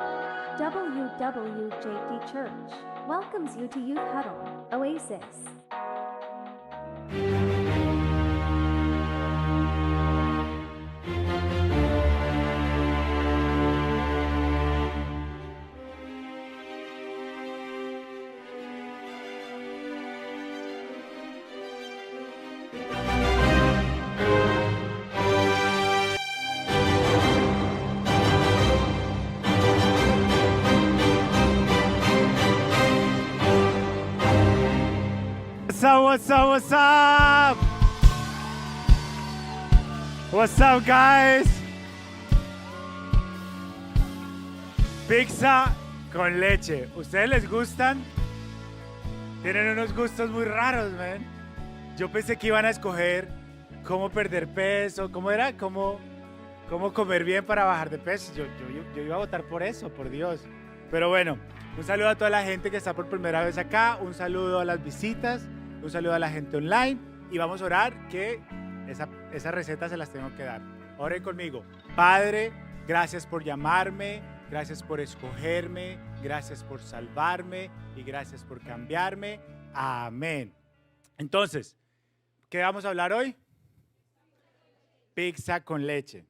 WWJD Church welcomes you to Youth Huddle, Oasis. What's up, what's up? What's up, guys? Pizza con leche. ¿Ustedes les gustan? Tienen unos gustos muy raros, man. Yo pensé que iban a escoger cómo perder peso, cómo era, cómo comer bien para bajar de peso. Yo iba a votar por eso, por Dios. Pero bueno, un saludo a toda la gente que está por primera vez acá, un saludo a las visitas, un saludo a la gente online y vamos a orar que esa receta se las tengo que dar. Oren conmigo. Padre, gracias por llamarme, gracias por escogerme, gracias por salvarme y gracias por cambiarme. Amén. Entonces, ¿qué vamos a hablar hoy? Pizza con leche.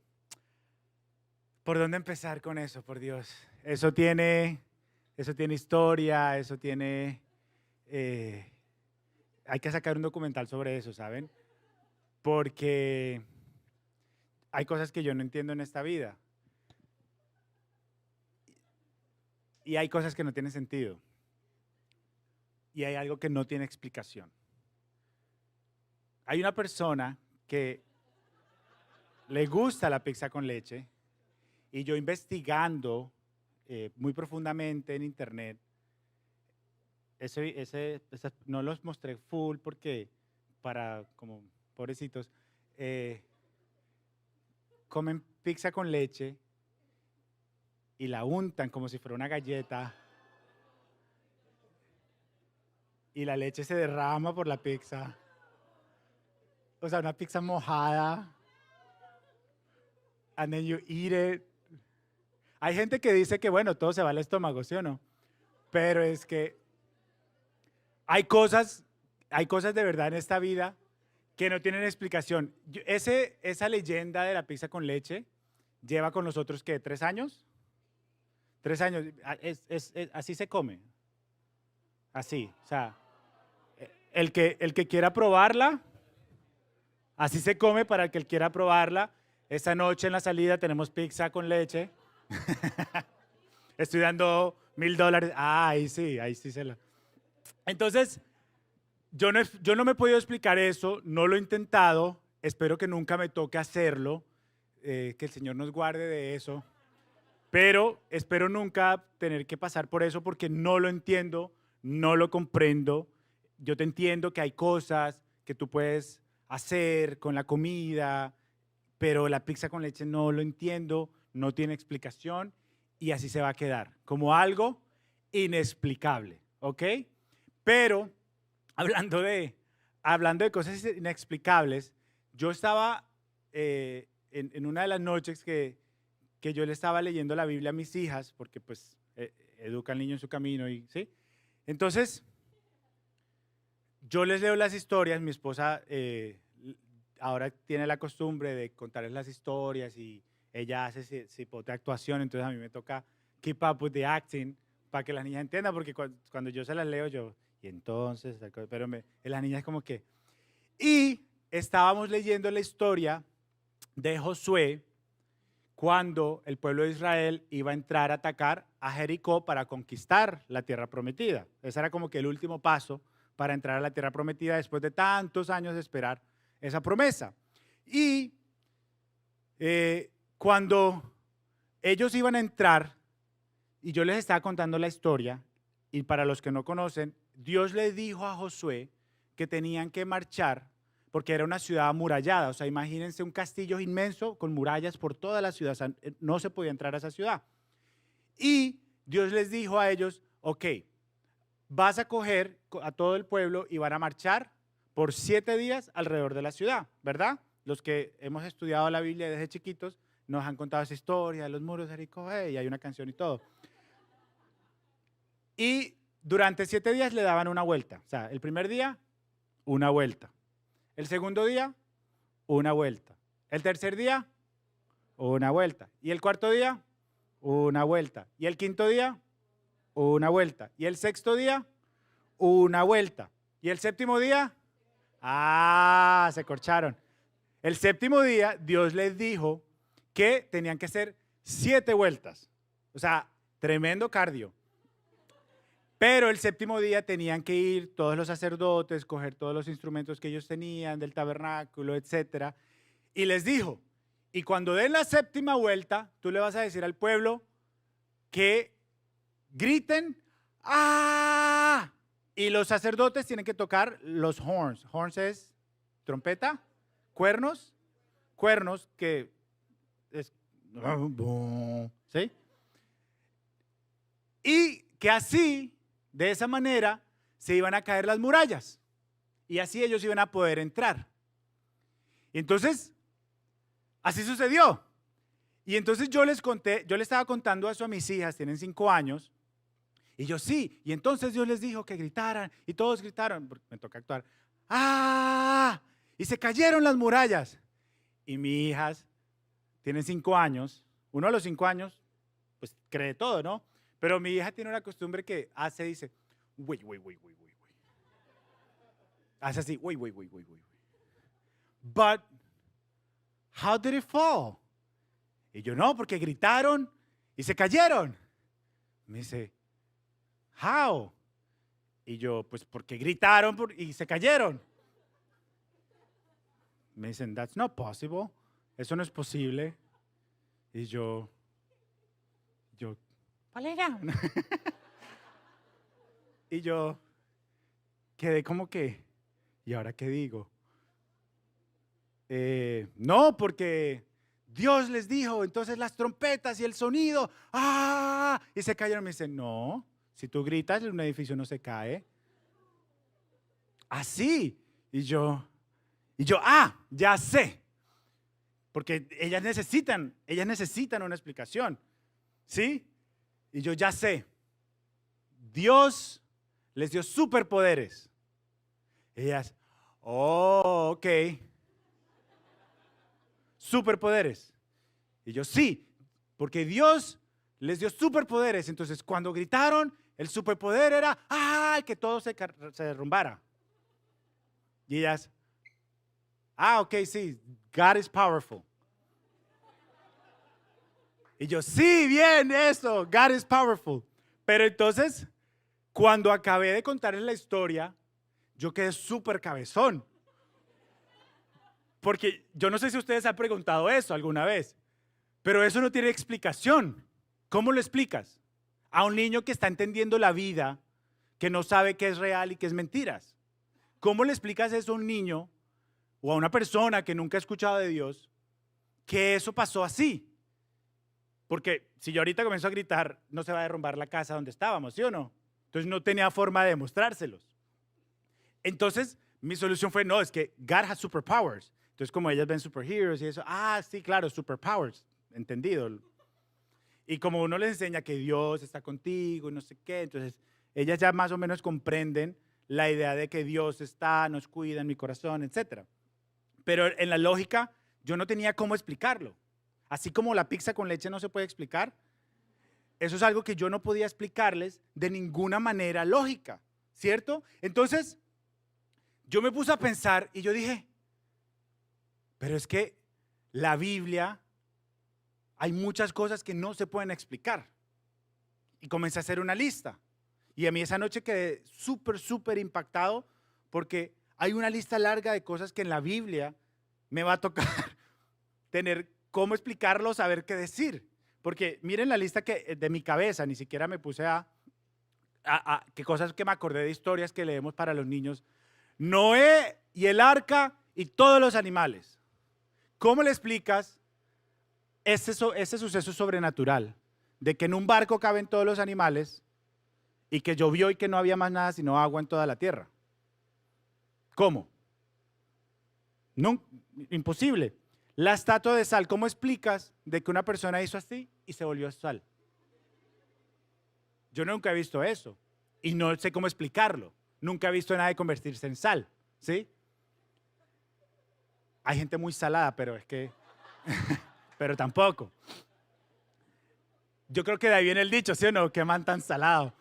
¿Por dónde empezar con eso, por Dios? Eso tiene historia, eso tiene... hay que sacar un documental sobre eso, ¿saben? Porque hay cosas que yo no entiendo en esta vida. Y hay cosas que no tienen sentido. Y hay algo que no tiene explicación. Hay una persona que le gusta la pizza con leche y yo investigando muy profundamente en internet, no los mostré full porque para como pobrecitos, comen pizza con leche y la untan como si fuera una galleta y la leche se derrama por la pizza. O sea, una pizza mojada. And then you eat it. Hay gente que dice que bueno, todo se va al estómago, ¿sí o no? Pero es que hay cosas de verdad en esta vida que no tienen explicación. Esa leyenda de la pizza con leche lleva con nosotros, ¿qué? ¿3 años? 3 años. Así se come. Así. O sea, el que quiera probarla, así se come para el que quiera probarla. Esta noche en la salida tenemos pizza con leche. Estoy dando $1,000. Ah, ahí sí se la... Entonces, yo no me he podido explicar eso, no lo he intentado, espero que nunca me toque hacerlo, que el Señor nos guarde de eso, pero espero nunca tener que pasar por eso porque no lo entiendo, no lo comprendo. Yo te entiendo que hay cosas que tú puedes hacer con la comida, pero la pizza con leche no lo entiendo, no tiene explicación y así se va a quedar, como algo inexplicable, ¿ok? Pero hablando de cosas inexplicables, yo estaba en una de las noches que yo le estaba leyendo la Biblia a mis hijas, porque pues educa al niño en su camino, y ¿sí? Entonces, yo les leo las historias, mi esposa ahora tiene la costumbre de contarles las historias y ella hace cipote de actuación, entonces a mí me toca keep up with the acting para que las niñas entiendan, porque cuando yo se las leo yo... Y entonces, pero la niña es como que... Y estábamos leyendo la historia de Josué cuando el pueblo de Israel iba a entrar a atacar a Jericó para conquistar la tierra prometida. Ese era como que el último paso para entrar a la tierra prometida después de tantos años de esperar esa promesa. Y cuando ellos iban a entrar, y yo les estaba contando la historia, y para los que no conocen, Dios le dijo a Josué que tenían que marchar porque era una ciudad amurallada. O sea, imagínense un castillo inmenso con murallas por toda la ciudad. O sea, no se podía entrar a esa ciudad. Y Dios les dijo a ellos, ok, vas a coger a todo el pueblo y van a marchar por 7 días alrededor de la ciudad, ¿verdad? Los que hemos estudiado la Biblia desde chiquitos nos han contado esa historia de los muros de Jericó, y hay una canción y todo. Y durante 7 días le daban una vuelta. O sea, el primer día, una vuelta. El segundo día, una vuelta. El tercer día, una vuelta. Y el cuarto día, una vuelta. Y el quinto día, una vuelta. Y el sexto día, una vuelta. Y el séptimo día, se corcharon. El séptimo día, Dios les dijo que tenían que hacer 7 vueltas. O sea, tremendo cardio. Pero el séptimo día tenían que ir todos los sacerdotes, coger todos los instrumentos que ellos tenían del tabernáculo, etc. Y les dijo, y cuando den la séptima vuelta, tú le vas a decir al pueblo que griten, ¡ah! Y los sacerdotes tienen que tocar los horns. Horns es trompeta, cuernos que es, ¿sí? Y que así, de esa manera, se iban a caer las murallas. Y así ellos iban a poder entrar. Y entonces, así sucedió. Y entonces yo les estaba contando eso a mis hijas, tienen 5 años. Y yo sí, y entonces Dios les dijo que gritaran, y todos gritaron, porque me toca actuar. ¡Ah! Y se cayeron las murallas. Y mis hijas tienen 5 años, uno a los 5 años, pues cree todo, ¿no? Pero mi hija tiene una costumbre que dice, uy. Hace así, uy. But, how did it fall? Y yo, no, porque gritaron y se cayeron. Me dice, how? Y yo, pues porque gritaron y se cayeron. Me dicen, that's not possible. Eso no es posible. Y yo, ¿cuál era? Y yo quedé como que, ¿y ahora qué digo? No, porque Dios les dijo, entonces las trompetas y el sonido, y se cayeron. Me dicen, no, si tú gritas, un edificio no se cae. Así. Y yo, ya sé. Porque ellas necesitan una explicación. ¿Sí? Y yo ya sé. Dios les dio superpoderes. Ellas, ok. Superpoderes. Y yo, sí, porque Dios les dio superpoderes. Entonces, cuando gritaron, el superpoder era, que todo se derrumbara. Y ellas, ok, sí, God is powerful. Y yo, sí, bien, eso, God is powerful. Pero entonces, cuando acabé de contarles la historia, yo quedé súper cabezón. Porque yo no sé si ustedes han preguntado eso alguna vez, pero eso no tiene explicación. ¿Cómo lo explicas? A un niño que está entendiendo la vida, que no sabe qué es real y qué es mentiras. ¿Cómo le explicas eso a un niño o a una persona que nunca ha escuchado de Dios, que eso pasó así? Porque si yo ahorita comienzo a gritar, no se va a derrumbar la casa donde estábamos, ¿sí o no? Entonces no tenía forma de demostrárselos. Entonces mi solución fue, no, es que God has superpowers. Entonces como ellas ven superheroes y eso, sí, claro, superpowers, entendido. Y como uno les enseña que Dios está contigo y no sé qué, entonces ellas ya más o menos comprenden la idea de que Dios está, nos cuida en mi corazón, etc. Pero en la lógica yo no tenía cómo explicarlo. Así como la pizza con leche no se puede explicar, eso es algo que yo no podía explicarles de ninguna manera lógica, ¿cierto? Entonces, yo me puse a pensar y yo dije, pero es que la Biblia, hay muchas cosas que no se pueden explicar. Y comencé a hacer una lista. Y a mí esa noche quedé súper impactado porque hay una lista larga de cosas que en la Biblia me va a tocar tener cómo explicarlo, saber qué decir. Porque miren la lista que de mi cabeza, ni siquiera me puse qué cosas que me acordé de historias que leemos para los niños. Noé y el arca y todos los animales. ¿Cómo le explicas ese suceso sobrenatural de que en un barco caben todos los animales y que llovió y que no había más nada sino agua en toda la tierra? ¿Cómo? No, imposible. La estatua de sal, ¿cómo explicas de que una persona hizo así y se volvió sal? Yo nunca he visto eso y no sé cómo explicarlo. Nunca he visto a nadie convertirse en sal, ¿sí? Hay gente muy salada, pero es que, pero tampoco. Yo creo que de ahí viene el dicho, ¿sí o no? Qué man tan salado.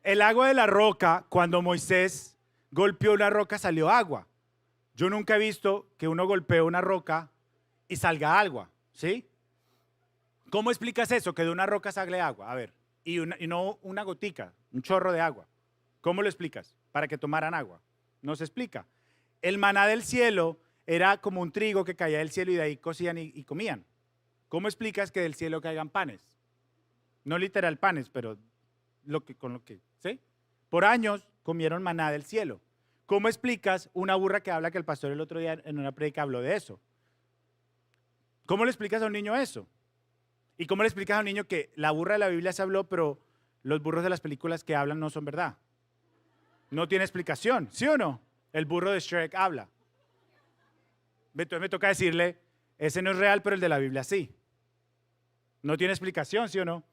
El agua de la roca, cuando Moisés golpeó una roca, salió agua. Yo nunca he visto que uno golpee una roca y salga agua, ¿sí? ¿Cómo explicas eso? Que de una roca sale agua. A ver, y no una gotica, un chorro de agua. ¿Cómo lo explicas? Para que tomaran agua. No se explica. El maná del cielo era como un trigo que caía del cielo y de ahí cocían y comían. ¿Cómo explicas que del cielo caigan panes? No literal panes, pero con lo que, ¿sí? Por años comieron maná del cielo. ¿Cómo explicas una burra que habla, que el pastor el otro día en una predica habló de eso? ¿Cómo le explicas a un niño eso? ¿Y cómo le explicas a un niño que la burra de la Biblia se habló, pero los burros de las películas que hablan no son verdad? No tiene explicación, ¿sí o no? El burro de Shrek habla. Entonces me toca decirle, ese no es real, pero el de la Biblia sí. No tiene explicación, ¿sí o no?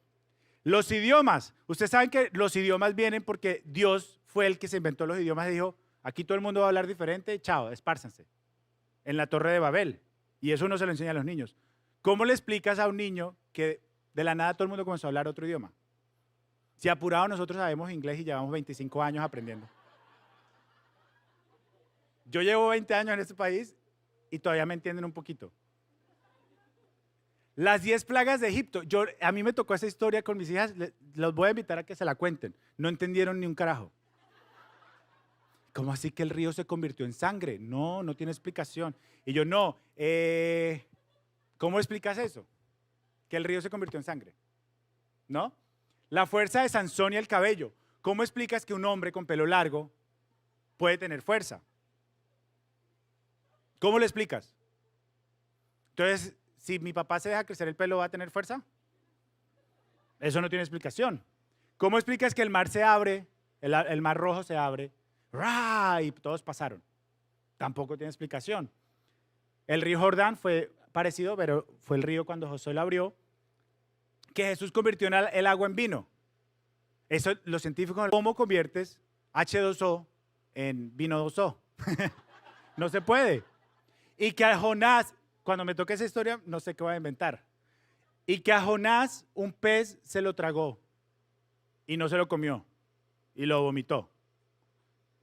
Los idiomas. Ustedes saben que los idiomas vienen porque Dios fue el que se inventó los idiomas y dijo, aquí todo el mundo va a hablar diferente, chao, espárcense. En la Torre de Babel. Y eso no se lo enseña a los niños. ¿Cómo le explicas a un niño que de la nada todo el mundo comenzó a hablar otro idioma? Si apurado nosotros sabemos inglés y llevamos 25 años aprendiendo. Yo llevo 20 años en este país y todavía me entienden un poquito. Las 10 plagas de Egipto. A mí me tocó esa historia con mis hijas, los voy a invitar a que se la cuenten. No entendieron ni un carajo. ¿Cómo así que el río se convirtió en sangre? No, no tiene explicación. Y yo, no, ¿cómo explicas eso? Que el río se convirtió en sangre. ¿No? La fuerza de Sansón y el cabello. ¿Cómo explicas que un hombre con pelo largo puede tener fuerza? ¿Cómo lo explicas? Entonces, si mi papá se deja crecer el pelo, ¿va a tener fuerza? Eso no tiene explicación. ¿Cómo explicas que el mar se abre, el mar rojo se abre, ¡ra! Y todos pasaron? Tampoco tiene explicación. El río Jordán fue parecido, pero fue el río cuando Josué lo abrió, que Jesús convirtió el agua en vino. Eso los científicos, ¿cómo conviertes H2O en vino 2O? No se puede. Y que a Jonás, cuando me toque esa historia, no sé qué voy a inventar. Y que a Jonás un pez se lo tragó y no se lo comió y lo vomitó.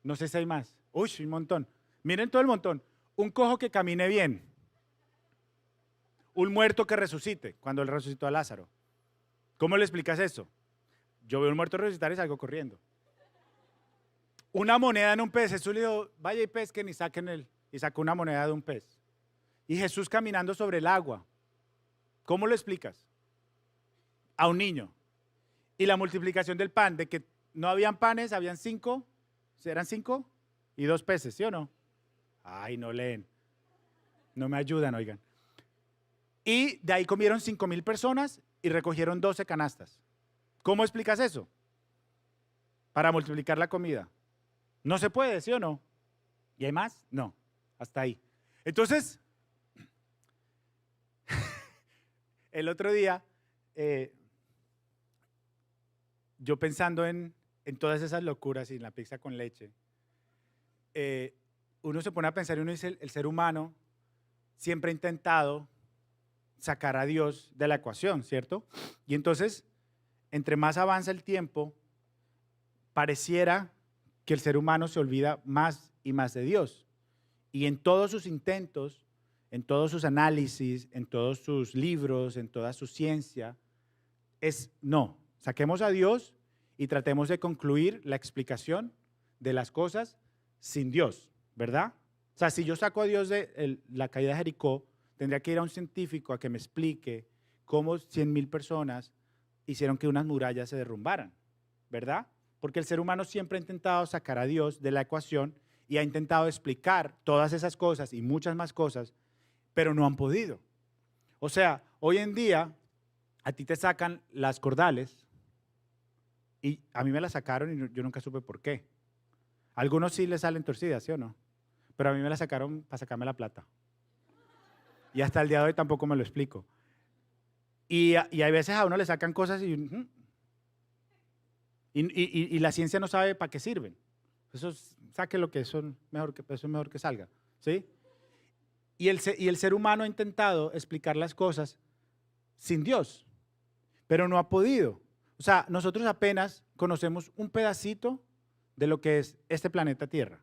No sé si hay más. Uy, un montón. Miren todo el montón. Un cojo que camine bien. Un muerto que resucite, cuando él resucitó a Lázaro. ¿Cómo le explicas eso? Yo veo un muerto resucitar y salgo corriendo. Una moneda en un pez. Jesús le dijo, vaya y pesquen y saquen él. Y sacó una moneda de un pez. Y Jesús caminando sobre el agua. ¿Cómo lo explicas? A un niño. Y la multiplicación del pan, de que no habían panes, habían 5. ¿Eran 5? Y 2 peces, ¿sí o no? Ay, no leen. No me ayudan, oigan. Y de ahí comieron 5,000 personas y recogieron 12 canastas. ¿Cómo explicas eso? Para multiplicar la comida. No se puede, ¿sí o no? ¿Y hay más? No, hasta ahí. Entonces, el otro día, yo pensando en todas esas locuras y en la pizza con leche, uno se pone a pensar y uno dice, el ser humano siempre ha intentado sacar a Dios de la ecuación, ¿cierto? Y entonces, entre más avanza el tiempo, pareciera que el ser humano se olvida más y más de Dios. Y en todos sus intentos, en todos sus análisis, en todos sus libros, en toda su ciencia, es no, saquemos a Dios y tratemos de concluir la explicación de las cosas sin Dios, ¿verdad? O sea, si yo saco a Dios de la caída de Jericó, tendría que ir a un científico a que me explique cómo 100,000 personas hicieron que unas murallas se derrumbaran, ¿verdad? Porque el ser humano siempre ha intentado sacar a Dios de la ecuación y ha intentado explicar todas esas cosas y muchas más cosas, pero no han podido. O sea, hoy en día a ti te sacan las cordales y a mí me las sacaron y yo nunca supe por qué. A algunos sí les salen torcidas, ¿sí o no? Pero a mí me las sacaron para sacarme la plata. Y hasta el día de hoy tampoco me lo explico. Y hay veces a uno le sacan cosas y la ciencia no sabe para qué sirven. Eso saque lo que eso es mejor que salga. ¿Sí? Y el ser humano ha intentado explicar las cosas sin Dios, pero no ha podido. O sea, nosotros apenas conocemos un pedacito de lo que es este planeta Tierra.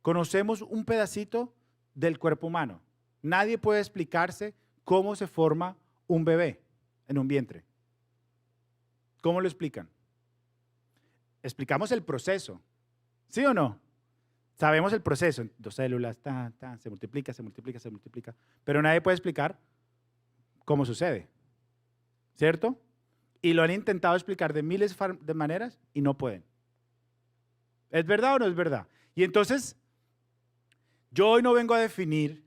Conocemos un pedacito del cuerpo humano. Nadie puede explicarse cómo se forma un bebé en un vientre. ¿Cómo lo explican? Explicamos el proceso. ¿Sí o no? Sabemos el proceso. 2 células, se multiplica, se multiplica, se multiplica. Pero nadie puede explicar cómo sucede. ¿Cierto? Y lo han intentado explicar de miles de maneras y no pueden. ¿Es verdad o no es verdad? Y entonces, yo hoy no vengo a definir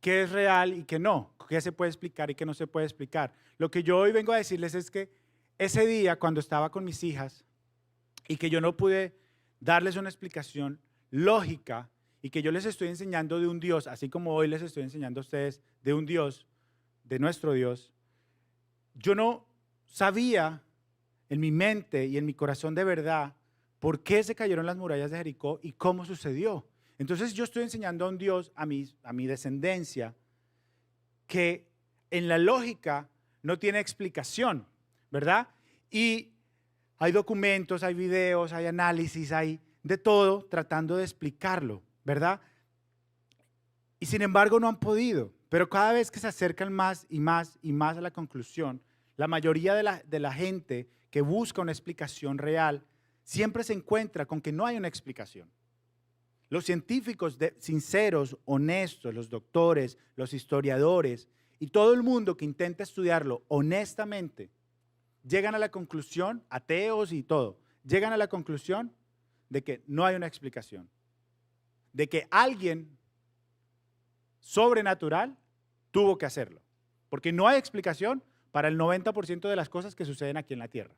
qué es real y qué no, qué se puede explicar y qué no se puede explicar. Lo que yo hoy vengo a decirles es que ese día, cuando estaba con mis hijas y que yo no pude darles una explicación lógica y que yo les estoy enseñando de un Dios, así como hoy les estoy enseñando a ustedes de un Dios, de nuestro Dios, yo no sabía en mi mente y en mi corazón de verdad por qué se cayeron las murallas de Jericó y cómo sucedió. Entonces yo estoy enseñando a un Dios, a mi descendencia, que en la lógica no tiene explicación, ¿verdad? Y hay documentos, hay videos, hay análisis, hay de todo tratando de explicarlo, ¿verdad? Y sin embargo no han podido, pero cada vez que se acercan más y más y más a la conclusión, la mayoría de la gente que busca una explicación real siempre se encuentra con que no hay una explicación. Los científicos sinceros, honestos, los doctores, los historiadores y todo el mundo que intenta estudiarlo honestamente, llegan a la conclusión, ateos y todo, llegan a la conclusión de que no hay una explicación. De que alguien sobrenatural tuvo que hacerlo. Porque no hay explicación para el 90% de las cosas que suceden aquí en la Tierra.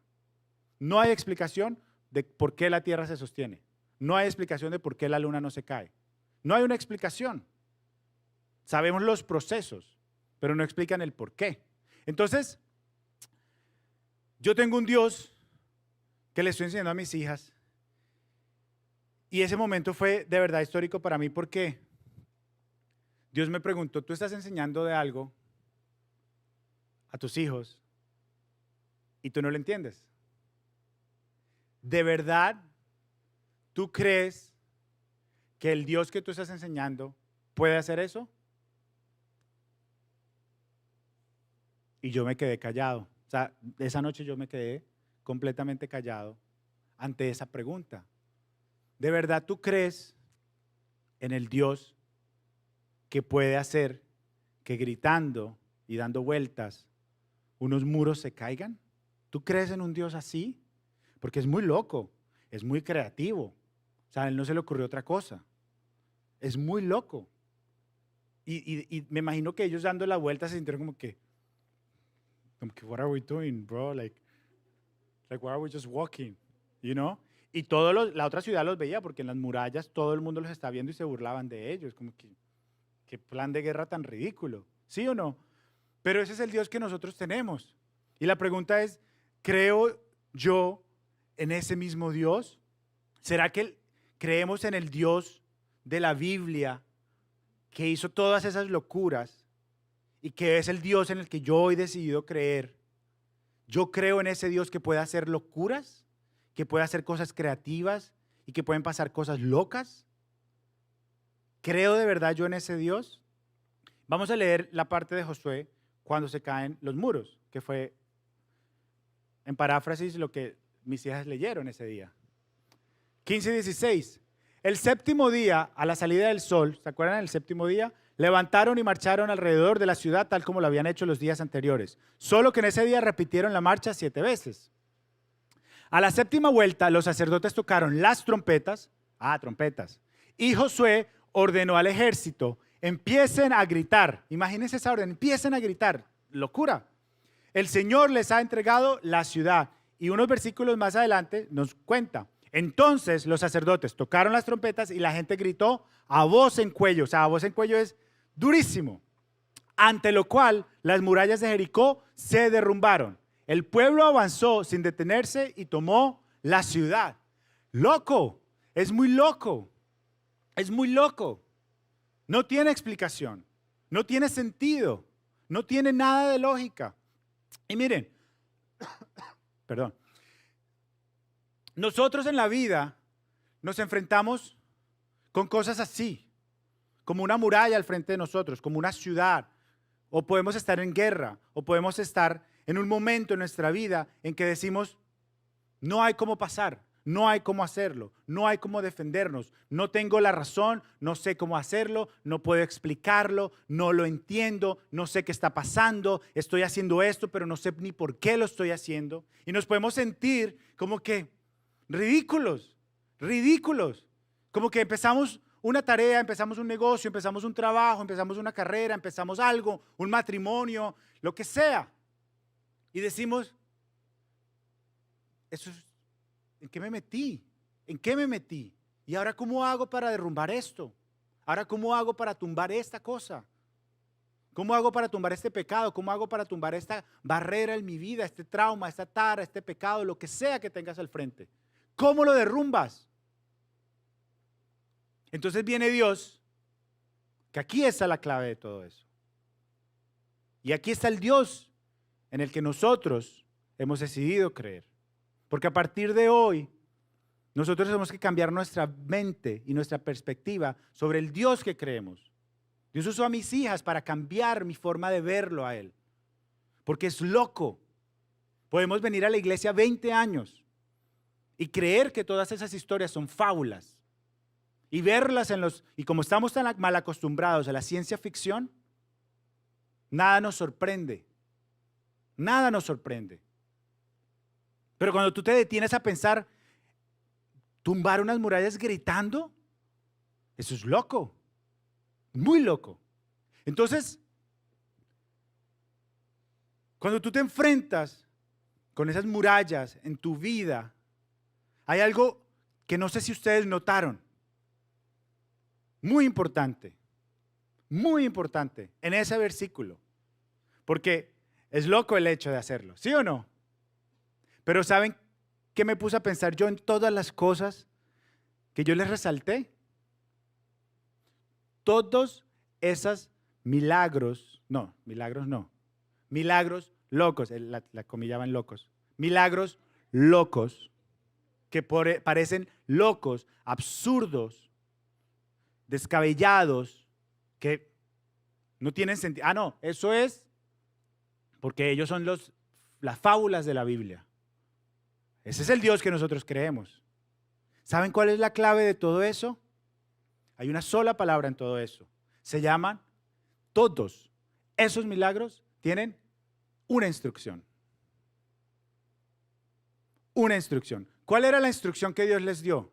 No hay explicación de por qué la Tierra se sostiene. No hay explicación de por qué la luna no se cae. No hay una explicación. Sabemos los procesos, pero no explican el por qué. Entonces, yo tengo un Dios que le estoy enseñando a mis hijas y ese momento fue de verdad histórico para mí porque Dios me preguntó, ¿tú estás enseñando de algo a tus hijos y tú no lo entiendes? ¿De verdad tú crees que el Dios que tú estás enseñando puede hacer eso? Y yo me quedé callado. O sea, esa noche yo me quedé completamente callado ante esa pregunta. ¿De verdad tú crees en el Dios que puede hacer que gritando y dando vueltas unos muros se caigan? ¿Tú crees en un Dios así? Porque es muy loco, es muy creativo. O sea, a él no se le ocurrió otra cosa. Es muy loco. Y me imagino que ellos dando la vuelta se sintieron como que, what are we doing, bro? Like why are we just walking? You know? Y la otra ciudad los veía porque en las murallas todo el mundo los está viendo y se burlaban de ellos. Como que, qué plan de guerra tan ridículo. ¿Sí o no? Pero ese es el Dios que nosotros tenemos. Y la pregunta es, ¿creo yo en ese mismo Dios? ¿Será que creemos en el Dios de la Biblia que hizo todas esas locuras y que es el Dios en el que yo hoy he decidido creer? Yo creo en ese Dios que puede hacer locuras, que puede hacer cosas creativas y que pueden pasar cosas locas. ¿Creo de verdad yo en ese Dios? Vamos a leer la parte de Josué cuando se caen los muros, que fue en paráfrasis lo que mis hijas leyeron ese día. 15 y 16. El séptimo día, a la salida del sol, ¿se acuerdan del séptimo día? Levantaron y marcharon alrededor de la ciudad tal como lo habían hecho los días anteriores. Solo que en ese día repitieron la marcha 7 veces. A la séptima vuelta, los sacerdotes tocaron las trompetas, y Josué ordenó al ejército, empiecen a gritar. Imagínense esa orden, empiecen a gritar. Locura. El Señor les ha entregado la ciudad. Y unos versículos más adelante nos cuenta. Entonces los sacerdotes tocaron las trompetas y la gente gritó a voz en cuello. O sea, a voz en cuello es durísimo. ante lo cual las murallas de Jericó se derrumbaron. El pueblo avanzó sin detenerse y tomó la ciudad. Loco, es muy loco, es muy loco. No tiene explicación, no tiene sentido, no tiene nada de lógica. Y miren, perdón, nosotros en la vida nos enfrentamos con cosas así, como una muralla al frente de nosotros, como una ciudad, o podemos estar en guerra, o podemos estar en un momento en nuestra vida en que decimos, no hay cómo pasar, no hay cómo hacerlo, no hay cómo defendernos, no tengo la razón, no sé cómo hacerlo, no puedo explicarlo, no lo entiendo, no sé qué está pasando, estoy haciendo esto, pero no sé ni por qué lo estoy haciendo. Y nos podemos sentir como que ridículos, como que empezamos una tarea, empezamos un negocio, empezamos un trabajo, empezamos una carrera, empezamos algo, un matrimonio, lo que sea. Y decimos, ¿en qué me metí? ¿En qué me metí? ¿Y ahora cómo hago para derrumbar esto? ¿Ahora cómo hago para tumbar esta cosa? ¿Cómo hago para tumbar este pecado? ¿Cómo hago para tumbar esta barrera en mi vida, este trauma, esta tara, este pecado, lo que sea que tengas al frente? ¿Cómo lo derrumbas? Entonces viene Dios, que aquí está la clave de todo eso. Y aquí está el Dios en el que nosotros hemos decidido creer. Porque a partir de hoy, nosotros tenemos que cambiar nuestra mente y nuestra perspectiva sobre el Dios que creemos. Dios usó a mis hijas para cambiar mi forma de verlo a Él. Porque es loco. Podemos venir a la iglesia 20 años y creer que todas esas historias son fábulas. Y verlas y como estamos tan mal acostumbrados a la ciencia ficción, nada nos sorprende. Nada nos sorprende. Pero cuando tú te detienes a pensar, tumbar unas murallas gritando, eso es loco, muy loco. Entonces, cuando tú te enfrentas con esas murallas en tu vida, hay algo que no sé si ustedes notaron, muy importante en ese versículo, porque es loco el hecho de hacerlo, ¿sí o no? Pero ¿saben qué me puse a pensar yo en todas las cosas que yo les resalté? Todos esos milagros locos, la comillaban locos, milagros locos que parecen locos, absurdos, descabellados, que no tienen sentido. Ah, no, eso es porque ellos son las fábulas de la Biblia. Ese es el Dios que nosotros creemos. ¿Saben cuál es la clave de todo eso? Hay una sola palabra en todo eso. Se llaman todos. Esos milagros tienen una instrucción. Una instrucción. ¿Cuál era la instrucción que Dios les dio?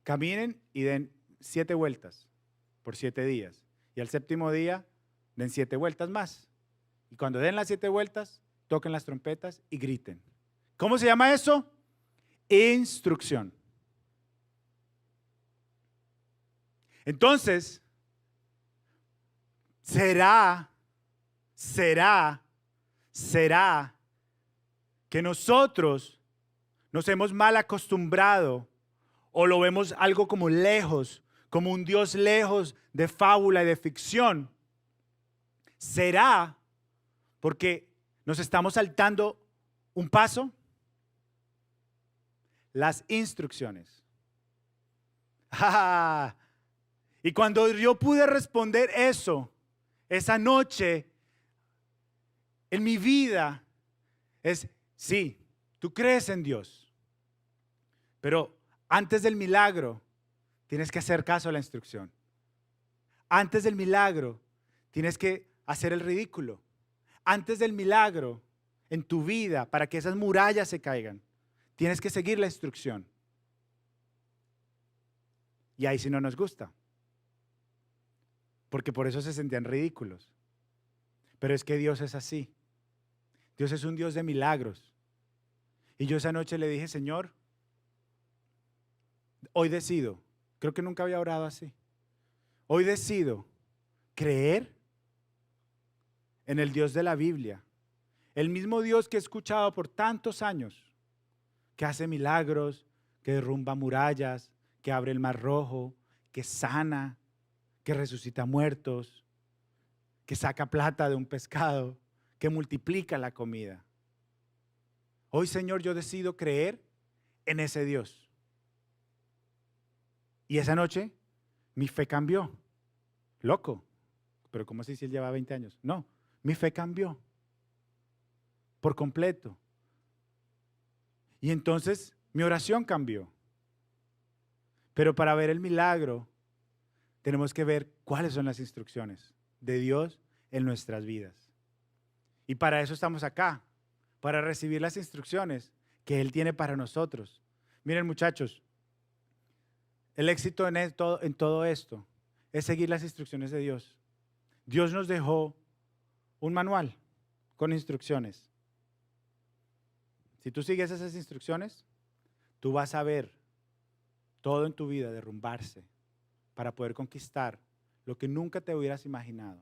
Caminen y den 7 vueltas por 7 días. Y al séptimo día den 7 vueltas más. Y cuando den las 7 vueltas, toquen las trompetas y griten. ¿Cómo se llama eso? Instrucción. Entonces, será que nosotros nos hemos mal acostumbrado o lo vemos algo como lejos, como un Dios lejos de fábula y de ficción. ¿Será porque nos estamos saltando un paso? Las instrucciones. Y cuando yo pude responder eso, esa noche, en mi vida, es, sí, tú crees en Dios, pero antes del milagro, tienes que hacer caso a la instrucción. Antes del milagro, tienes que hacer el ridículo. Antes del milagro, en tu vida, para que esas murallas se caigan, tienes que seguir la instrucción. Y ahí sí no nos gusta, porque por eso se sentían ridículos. Pero es que Dios es así. Dios es un Dios de milagros. Y yo esa noche le dije, Señor, hoy decido, creo que nunca había orado así, hoy decido creer en el Dios de la Biblia, el mismo Dios que he escuchado por tantos años, que hace milagros, que derrumba murallas, que abre el mar rojo, que sana, que resucita muertos, que saca plata de un pescado, que multiplica la comida. Hoy, Señor, yo decido creer en ese Dios. Y esa noche mi fe cambió. Loco, pero ¿cómo así si él lleva 20 años? No, mi fe cambió por completo. Y entonces mi oración cambió. Pero para ver el milagro, tenemos que ver cuáles son las instrucciones de Dios en nuestras vidas. Y para eso estamos acá, para recibir las instrucciones que Él tiene para nosotros. Miren, muchachos, el éxito en todo esto es seguir las instrucciones de Dios. Dios nos dejó un manual con instrucciones. Si tú sigues esas instrucciones, tú vas a ver todo en tu vida derrumbarse para poder conquistar lo que nunca te hubieras imaginado.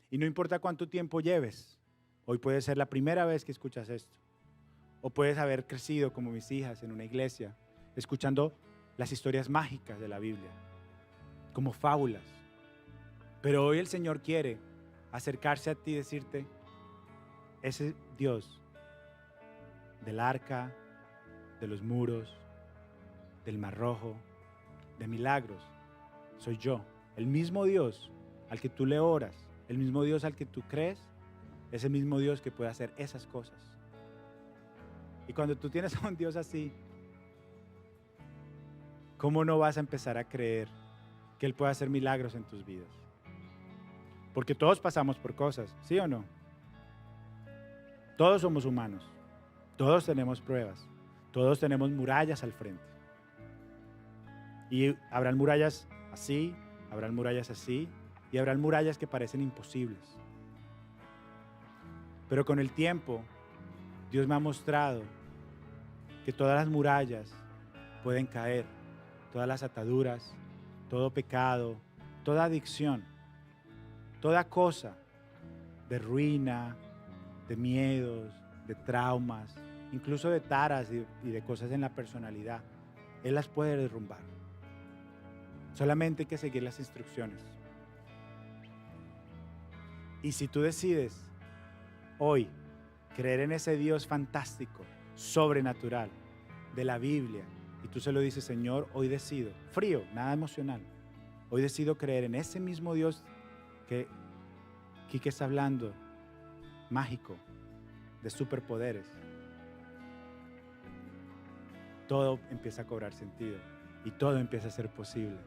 Y no importa cuánto tiempo lleves, hoy puede ser la primera vez que escuchas esto, o puedes haber crecido como mis hijas en una iglesia, escuchando las historias mágicas de la Biblia, como fábulas. Pero hoy el Señor quiere acercarse a ti y decirte, ese Dios del arca, de los muros, del mar rojo, de milagros, soy yo. El mismo Dios al que tú le oras, el mismo Dios al que tú crees, es el mismo Dios que puede hacer esas cosas. Y cuando tú tienes a un Dios así, ¿cómo no vas a empezar a creer que Él puede hacer milagros en tus vidas? Porque todos pasamos por cosas, ¿sí o no? Todos somos humanos, todos tenemos pruebas, todos tenemos murallas al frente. Y habrán murallas así, habrán murallas así, y habrán murallas que parecen imposibles. Pero con el tiempo, Dios me ha mostrado que todas las murallas pueden caer, todas las ataduras, todo pecado, toda adicción, toda cosa de ruina, de miedos, de traumas, incluso de taras y de cosas en la personalidad, Él las puede derrumbar. Solamente hay que seguir las instrucciones. Y si tú decides hoy creer en ese Dios fantástico, sobrenatural, de la Biblia, y tú se lo dices, Señor, hoy decido, frío, nada emocional, hoy decido creer en ese mismo Dios que Quique está hablando, mágico, de superpoderes, todo empieza a cobrar sentido y todo empieza a ser posible.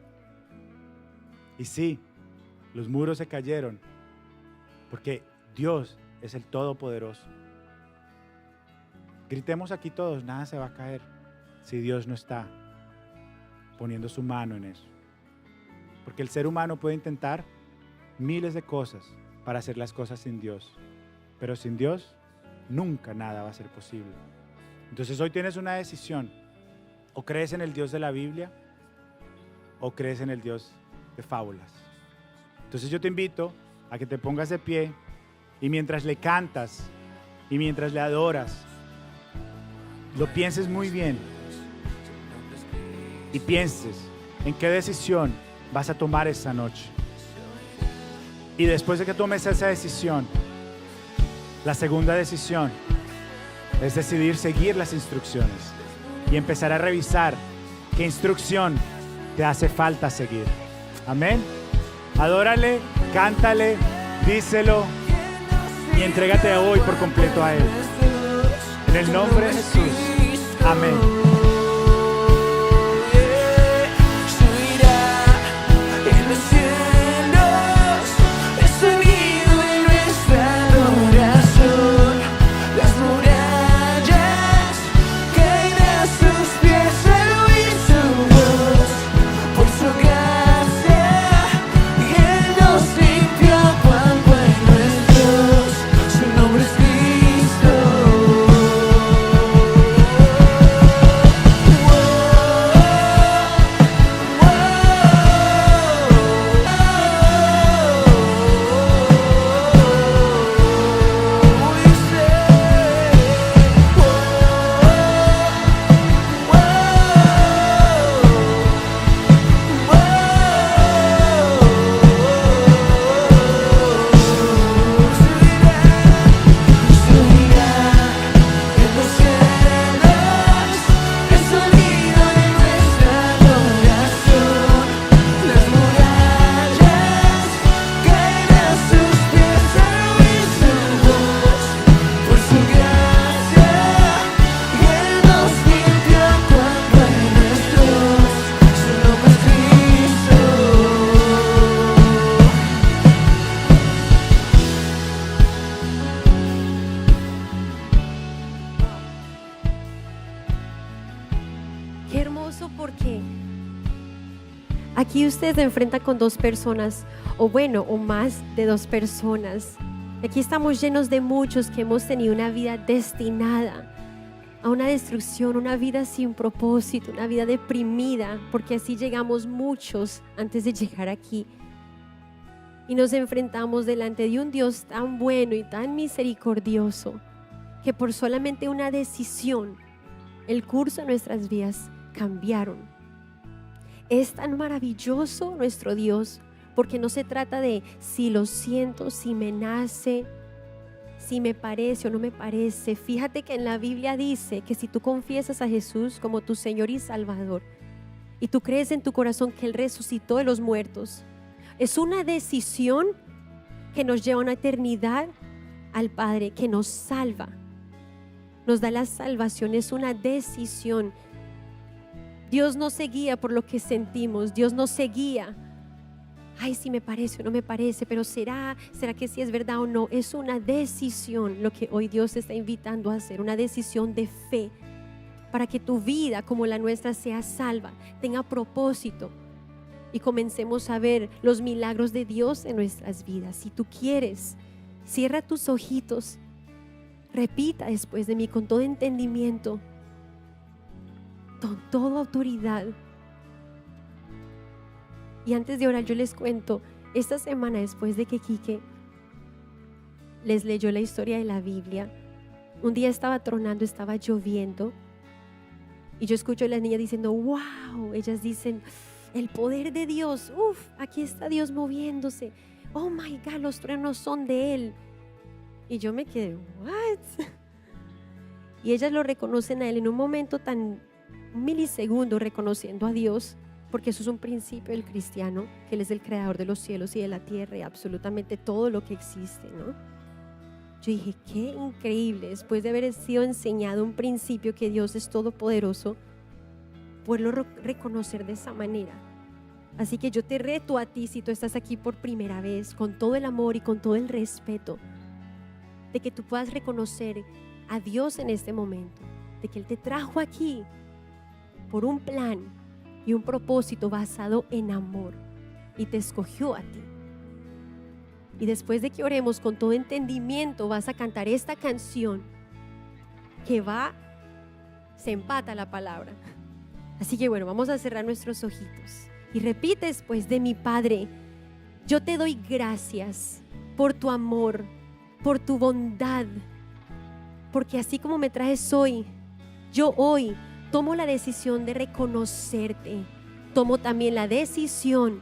Y sí, los muros se cayeron porque Dios es el Todopoderoso. Gritemos aquí todos, nada se va a caer si Dios no está poniendo su mano en eso. Porque el ser humano puede intentar miles de cosas para hacer las cosas sin Dios, pero sin Dios nunca nada va a ser posible. Entonces hoy tienes una decisión: o crees en el Dios de la Biblia o crees en el Dios de fábulas. Entonces yo te invito a que te pongas de pie y mientras le cantas y mientras le adoras, lo pienses muy bien y pienses en qué decisión vas a tomar esta noche. Y después de que tomes esa decisión, la segunda decisión es decidir seguir las instrucciones y empezar a revisar qué instrucción te hace falta seguir. Amén. Adórale, cántale, díselo y entrégate hoy por completo a Él. En el nombre de Jesús. Amén. maravilloso porque aquí usted se enfrenta con dos personas, o más de dos personas. Aquí estamos llenos de muchos que hemos tenido una vida destinada a una destrucción, una vida sin propósito, una vida deprimida, porque así llegamos muchos antes de llegar aquí. Y nos enfrentamos delante de un Dios tan bueno y tan misericordioso que por solamente una decisión el curso de nuestras vidas cambiaron. Es tan maravilloso nuestro Dios porque no se trata de si lo siento, si me nace, si me parece o no me parece. Fíjate que en la Biblia dice que si tú confiesas a Jesús como tu Señor y Salvador y tú crees en tu corazón que Él resucitó de los muertos, es una decisión que nos lleva a una eternidad al Padre, que nos salva, nos da la salvación. Es una decisión. Dios no se guía por lo que sentimos, Dios no se guía, ay, si me parece o no me parece, pero ¿será que sí es verdad o no? Es una decisión lo que hoy Dios te está invitando a hacer, una decisión de fe para que tu vida como la nuestra sea salva, tenga propósito y comencemos a ver los milagros de Dios en nuestras vidas. Si tú quieres, cierra tus ojitos, repita después de mí con todo entendimiento, con toda autoridad. Y antes de orar yo les cuento, esta semana después de que Quique les leyó la historia de la Biblia, un día estaba tronando, estaba lloviendo y yo escucho a las niñas diciendo wow, ellas dicen el poder de Dios, aquí está Dios moviéndose, oh my God, los truenos son de Él. Y yo me quedé, what? Y ellas lo reconocen a Él en un momento un milisegundo, reconociendo a Dios, porque eso es un principio del cristiano, que Él es el creador de los cielos y de la tierra y absolutamente todo lo que existe, ¿no? Yo dije, qué increíble, después de haber sido enseñado un principio que Dios es todopoderoso, poderlo reconocer de esa manera. Así que yo te reto a ti, si tú estás aquí por primera vez, con todo el amor y con todo el respeto, de que tú puedas reconocer a Dios en este momento, de que Él te trajo aquí por un plan y un propósito basado en amor y te escogió a ti. Y después de que oremos con todo entendimiento, vas a cantar esta canción que se empata la palabra. Así que bueno, vamos a cerrar nuestros ojitos y repite después de mi Padre, yo te doy gracias por tu amor, por tu bondad, porque así como me traes hoy, yo hoy tomo la decisión de reconocerte, tomo también la decisión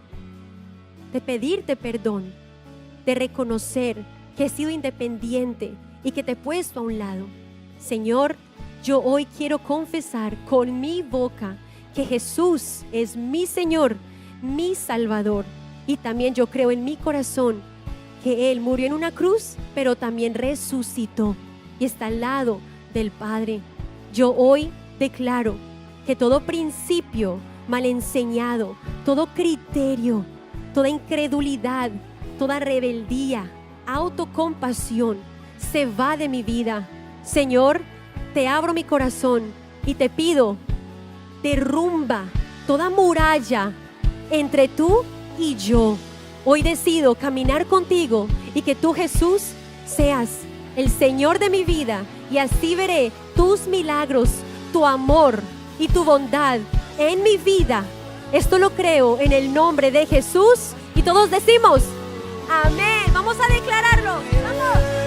de pedirte perdón, de reconocer que he sido independiente y que te he puesto a un lado. Señor, yo hoy quiero confesar con mi boca que Jesús es mi Señor, mi Salvador, y también yo creo en mi corazón que Él murió en una cruz, pero también resucitó y está al lado del Padre. Yo hoy declaro que todo principio mal enseñado, todo criterio, toda incredulidad, toda rebeldía, autocompasión se va de mi vida. Señor, te abro mi corazón y te pido, derrumba toda muralla entre tú y yo. Hoy decido caminar contigo y que tú, Jesús, seas el Señor de mi vida, y así veré tus milagros, tu amor y tu bondad en mi vida. Esto lo creo en el nombre de Jesús y todos decimos amén. Vamos a declararlo. Vamos.